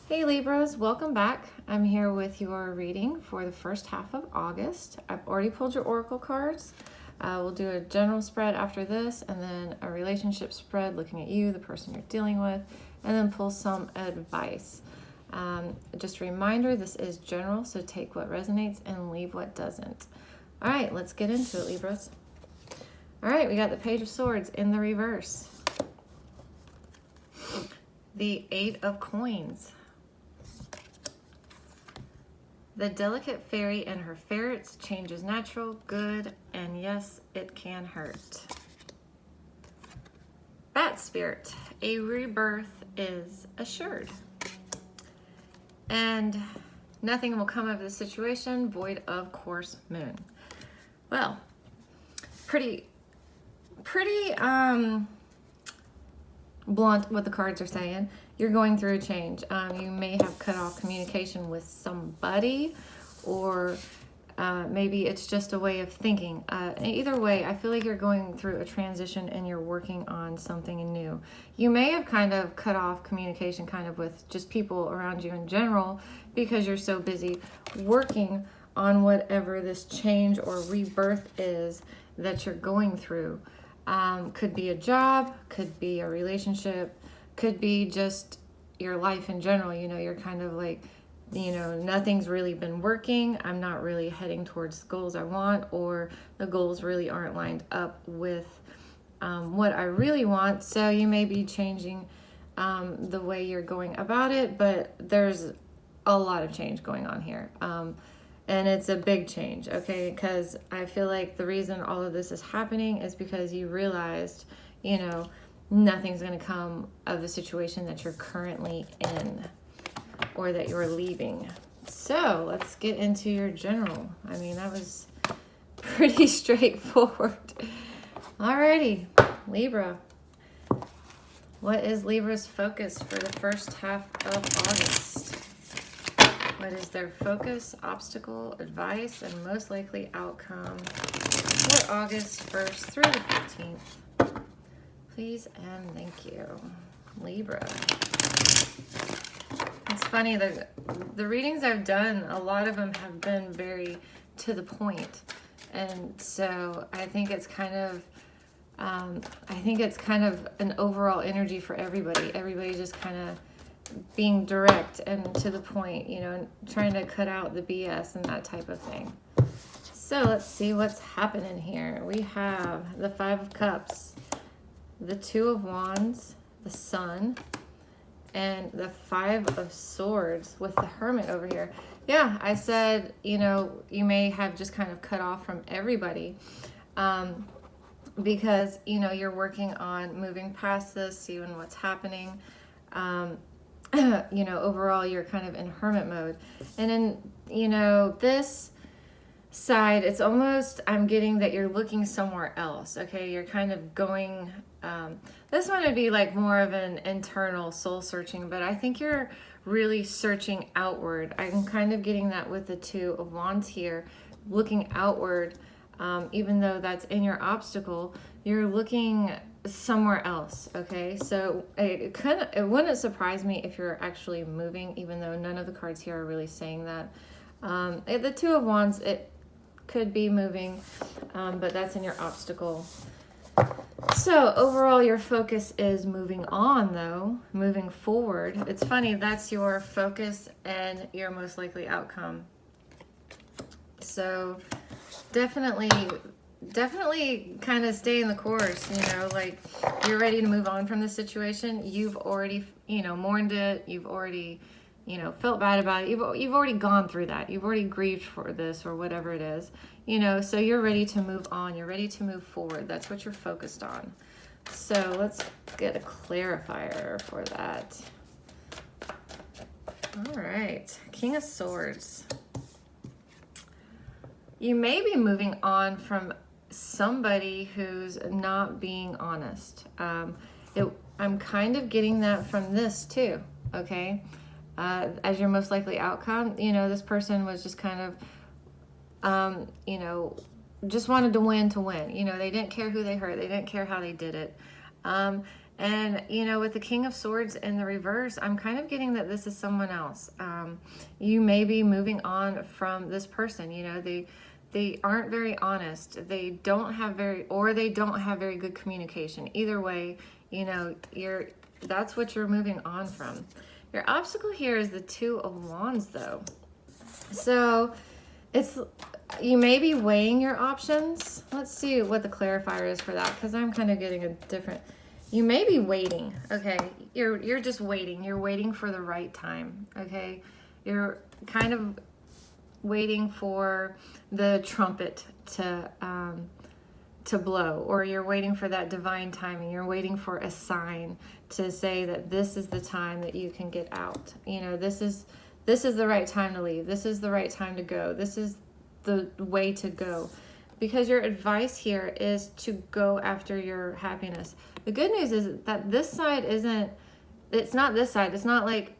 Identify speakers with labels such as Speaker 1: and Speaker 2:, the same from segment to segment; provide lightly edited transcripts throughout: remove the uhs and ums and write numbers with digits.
Speaker 1: Hey Libras, welcome back. I'm here with your reading for the first half of August. I've already pulled your oracle cards. We'll do a general spread after this, and then a relationship spread looking at you, the person you're dealing with, and then pull some advice. Just a reminder, this is general, so take what resonates and leave what doesn't. All right, let's get into it, Libras. All right, we got the Page of Swords in the reverse. The Eight of Coins. The delicate fairy and her ferrets, change is natural, good, and yes, it can hurt. Bat spirit, a rebirth is assured. And nothing will come of the situation, void of course moon. Well, pretty blunt what the cards are saying. You're going through a change. You may have cut off communication with somebody, or maybe it's just a way of thinking. Either way, I feel like you're going through a transition and you're working on something new. You may have kind of cut off communication kind of with just people around you in general because you're so busy working on whatever this change or rebirth is that you're going through. Could be a job, could be a relationship, could be just your life in general. You know, you're kind of like, you know, nothing's really been working. I'm not really heading towards the goals I want, or the goals really aren't lined up with what I really want. So you may be changing the way you're going about it, but there's a lot of change going on here. And it's a big change, okay? Because I feel like the reason all of this is happening is because you realized, you know, nothing's going to come of the situation that you're currently in or that you're leaving. So let's get into your general. I mean, that was pretty straightforward. Alrighty, Libra. What is Libra's focus for the first half of August? What is their focus, obstacle, advice, and most likely outcome for August 1st through the 15th? Please and thank you. Libra. It's funny, the readings I've done, a lot of them have been very to the point. And so I think it's kind of an overall energy for everybody. Everybody just kind of being direct and to the point, you know, and trying to cut out the BS and that type of thing. So let's see what's happening here. We have the Five of Cups, the Two of Wands, the Sun, and the Five of Swords with the Hermit over here. Yeah, I said, you know, you may have just kind of cut off from everybody because, you know, you're working on moving past this, seeing what's happening. You know, overall, you're kind of in hermit mode. And in, you know, this side, it's almost, I'm getting that you're looking somewhere else, okay? You're kind of going, this one would be like more of an internal soul searching, but I think you're really searching outward. I'm kind of getting that with the Two of Wands here, looking outward, even though that's in your obstacle, you're looking somewhere else, okay? So it wouldn't surprise me if you're actually moving, even though none of the cards here are really saying that. The Two of Wands, it could be moving, but that's in your obstacle. So overall, your focus is moving on, though, moving forward. It's funny, that's your focus and your most likely outcome. So definitely kind of stay in the course, you know, like you're ready to move on from the situation. You've already, you know, mourned it. You've already, you know, felt bad about it. You've already gone through that. You've already grieved for this or whatever it is, you know, so you're ready to move on. You're ready to move forward. That's what you're focused on. So let's get a clarifier for that. All right, King of Swords. You may be moving on from somebody who's not being honest. I'm kind of getting that from this too, okay? As your most likely outcome, you know, this person was just kind of, you know, just wanted to win. You know, they didn't care who they hurt. They didn't care how they did it. And, you know, with the King of Swords in the reverse, I'm kind of getting that this is someone else. You may be moving on from this person. You know, they aren't very honest. They don't have very good communication. Either way, you know, that's what you're moving on from. Your obstacle here is the Two of Wands, though. So you may be weighing your options. Let's see what the clarifier is for that, because I'm kind of getting a different. You may be waiting. Okay, you're just waiting. You're waiting for the right time. Okay, you're kind of waiting for the trumpet to blow, or you're waiting for that divine timing. You're waiting for a sign to say that this is the time that you can get out. You know, this is the right time to leave. This is the right time to go. This is the way to go. Because your advice here is to go after your happiness. The good news is that this side it's not this side. It's not like,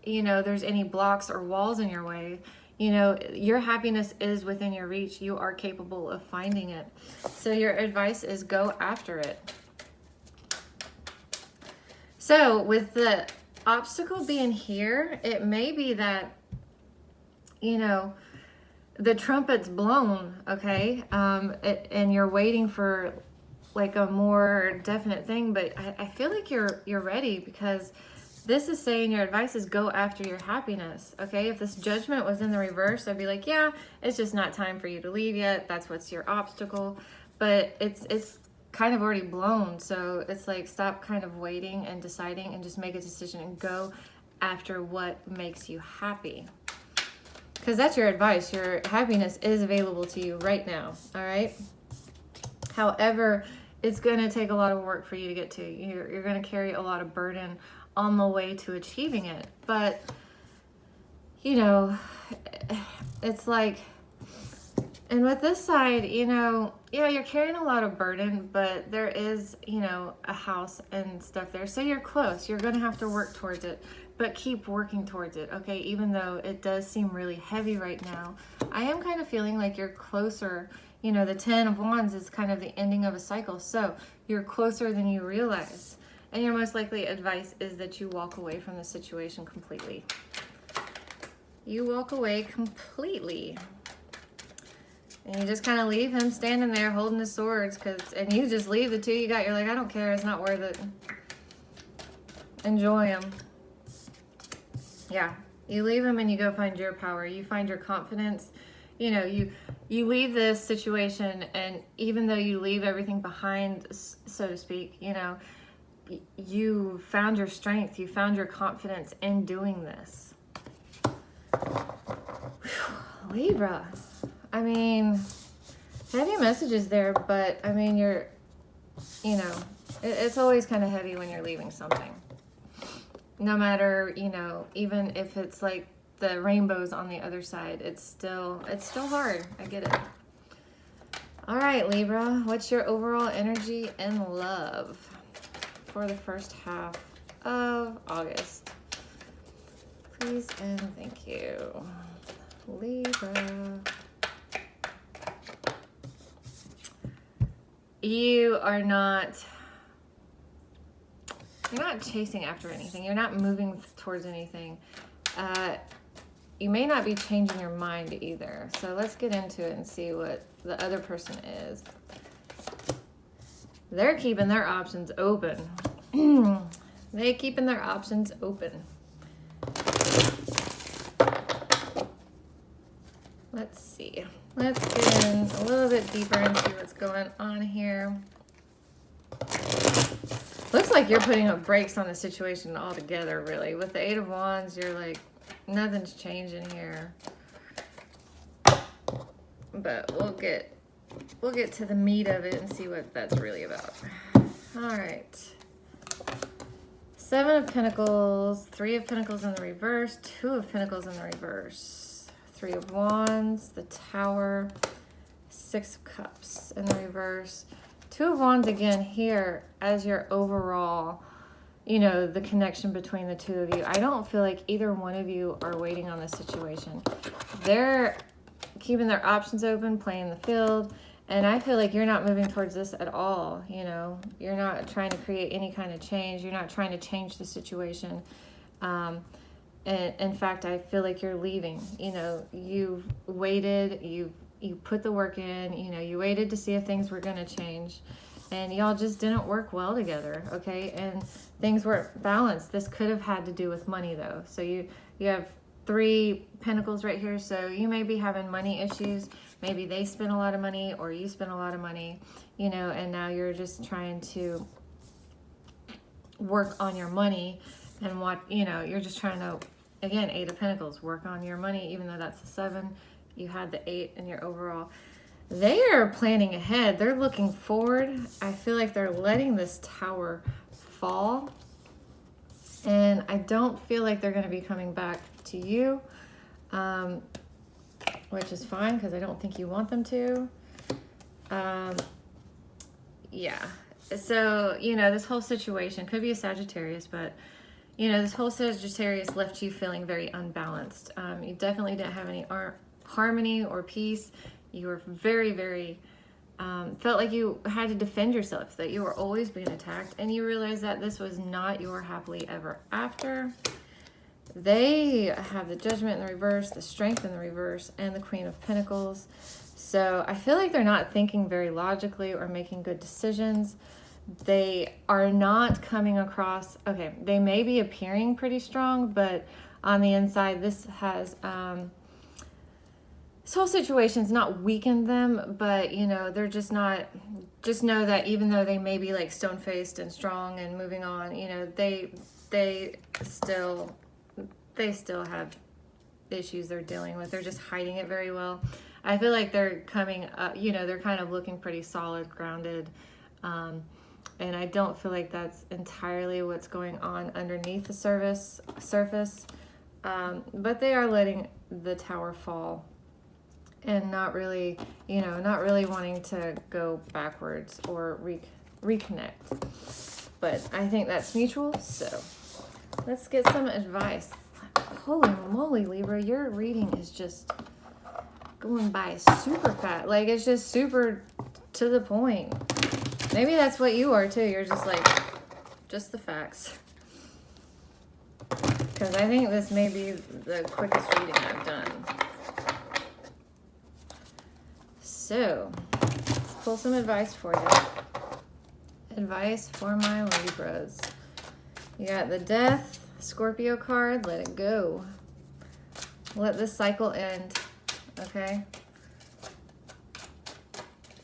Speaker 1: you know, there's any blocks or walls in your way. You know, your happiness is within your reach. You are capable of finding it. So your advice is go after it. So with the obstacle being here, it may be that, you know, the trumpet's blown, okay? And you're waiting for like a more definite thing, but I feel like you're ready, because this is saying your advice is go after your happiness, okay? If this Judgment was in the reverse, I'd be like, yeah, it's just not time for you to leave yet. That's what's your obstacle. But it's kind of already blown. So it's like, stop kind of waiting and deciding, and just make a decision and go after what makes you happy. Because that's your advice. Your happiness is available to you right now, all right? However, it's going to take a lot of work for you to get to. You're going to carry a lot of burden on the way to achieving it. But, you know, it's like, and with this side, you know, yeah, you're carrying a lot of burden, but there is, you know, a house and stuff there. So you're close. You're going to have to work towards it, but keep working towards it, okay? Even though it does seem really heavy right now, I am kind of feeling like you're closer. You know, the 10 of Wands is kind of the ending of a cycle. So you're closer than you realize. And your most likely advice is that you walk away from the situation completely. You walk away completely. And you just kind of leave him standing there holding his swords, and you just leave the two you got. You're like, I don't care. It's not worth it. Enjoy him. Yeah. You leave him and you go find your power. You find your confidence. You know, you leave this situation, and even though you leave everything behind, so to speak, you know, you found your strength. You found your confidence in doing this. Whew, Libra. I mean, heavy messages there, but I mean, you know, it's always kind of heavy when you're leaving something. No matter, you know, even if it's like the rainbows on the other side, it's still hard. I get it. All right, Libra, what's your overall energy and love for the first half of August? Please and thank you. Libra. You're not chasing after anything. You're not moving towards anything. You may not be changing your mind either. So let's get into it and see what the other person is. They're keeping their options open. They're keeping their options open. Let's see. Let's get in a little bit deeper and see what's going on here. Looks like you're putting up brakes on the situation altogether, really. With the Eight of Wands, you're like, nothing's changing here. But we'll get to the meat of it and see what that's really about. All right. Seven of Pentacles, Three of Pentacles in the reverse, Two of Pentacles in the reverse, Three of Wands, the Tower, Six of Cups in the reverse. Two of Wands again here as your overall, you know, the connection between the two of you. I don't feel like either one of you are waiting on this situation. They're keeping their options open, playing the field, And I feel like you're not moving towards this at all. You know, you're not trying to create any kind of change. You're not trying to change the situation. And in fact, I feel like you're leaving. You know, you waited, you put the work in, you know, you waited to see if things were going to change. And y'all just didn't work well together, okay? And things weren't balanced. This could have had to do with money, though. So you have 3 pentacles right here. So you may be having money issues. Maybe they spent a lot of money or you spent a lot of money, you know, and now you're just trying to work on your money and what, you know, you're just trying to, again, 8 of Pentacles, work on your money, even though that's the 7. You had the 8 in your overall. They are planning ahead. They're looking forward. I feel like they're letting this tower fall. And I don't feel like they're going to be coming back to you, which is fine because I don't think you want them to. Yeah. So, you know, this whole situation could be a Sagittarius, but, you know, this whole Sagittarius left you feeling very unbalanced. You definitely didn't have any harmony or peace. You were very, very, felt like you had to defend yourself, that you were always being attacked, and you realized that this was not your happily ever after. They have the Judgment in the reverse, the Strength in the reverse, and the Queen of Pentacles. So I feel like they're not thinking very logically or making good decisions. They are not coming across, okay, they may be appearing pretty strong, but on the inside, this has, this whole situation's not weakened them, but, you know, they're just not, just know that even though they may be like stone-faced and strong and moving on, you know, they still have issues they're dealing with. They're just hiding it very well. I feel like they're coming up, you know, they're kind of looking pretty solid, grounded, and I don't feel like that's entirely what's going on underneath the surface, but they are letting the tower fall and not really, you know, not really wanting to go backwards or reconnect. But I think that's mutual, so let's get some advice. Holy moly, Libra, your reading is just going by super fast. Like, it's just super to the point. Maybe that's what you are too. You're just like, just the facts. Because I think this may be the quickest reading I've done. So, let's pull some advice for you. Advice for my Libras. You got the Death, Scorpio card. Let it go. Let this cycle end. Okay?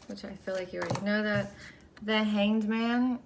Speaker 1: Which I feel like you already know that. The Hanged Man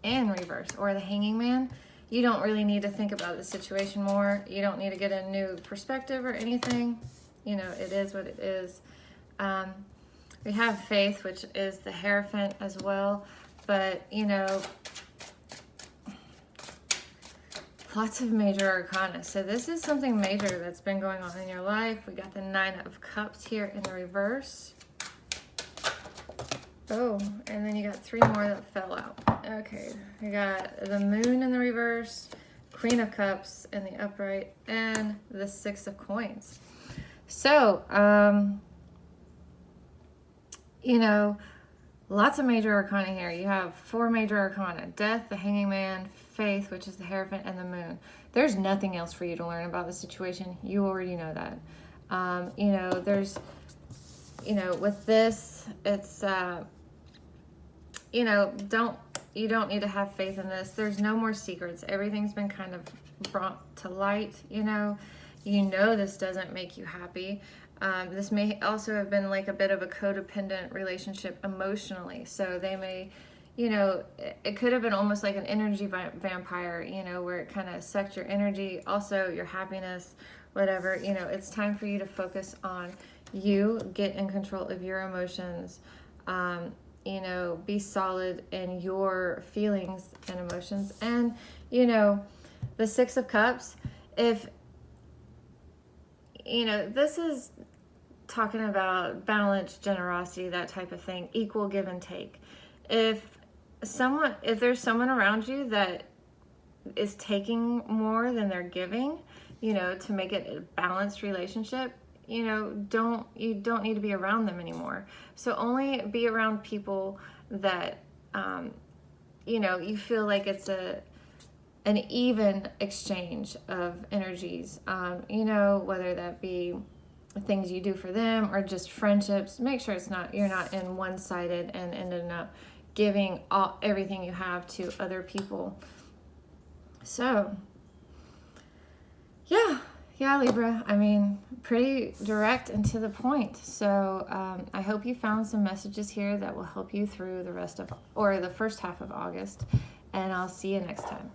Speaker 1: in reverse, or the Hanging Man. You don't really need to think about the situation more. You don't need to get a new perspective or anything. You know, it is what it is. We have Faith, which is the Hierophant as well. But, you know, lots of major arcana. So this is something major that's been going on in your life. We got the 9 of Cups here in the reverse. Oh, and then you got 3 more that fell out. Okay, you got the Moon in the reverse, Queen of Cups in the upright, and the 6 of Coins. So, you know, lots of major arcana here. You have 4 major arcana: Death, the Hanging Man, Faith, which is the Hierophant, and the Moon. There's nothing else for you to learn about the situation. You already know that. You know, there's, you know, with this, it's, you know, you don't need to have faith in this. There's no more secrets. Everything's been kind of brought to light, you know. You know this doesn't make you happy. This may also have been like a bit of a codependent relationship emotionally. So they may, you know, it could have been almost like an energy vampire, you know, where it kind of sucked your energy, also your happiness, whatever. You know, it's time for you to focus on you, get in control of your emotions, you know, be solid in your feelings and emotions. And, you know, the 6 of Cups, if, you know, this is talking about balance, generosity, that type of thing, equal give and take. If there's someone around you that is taking more than they're giving, you know, to make it a balanced relationship, you don't need to be around them anymore. So only be around people that you feel like it's an even exchange of energies. Whether that be things you do for them or just friendships. Make sure you're not in one-sided and ending up giving everything you have to other people. So yeah, Libra. I mean, pretty direct and to the point. So I hope you found some messages here that will help you through the first half of August, and I'll see you next time.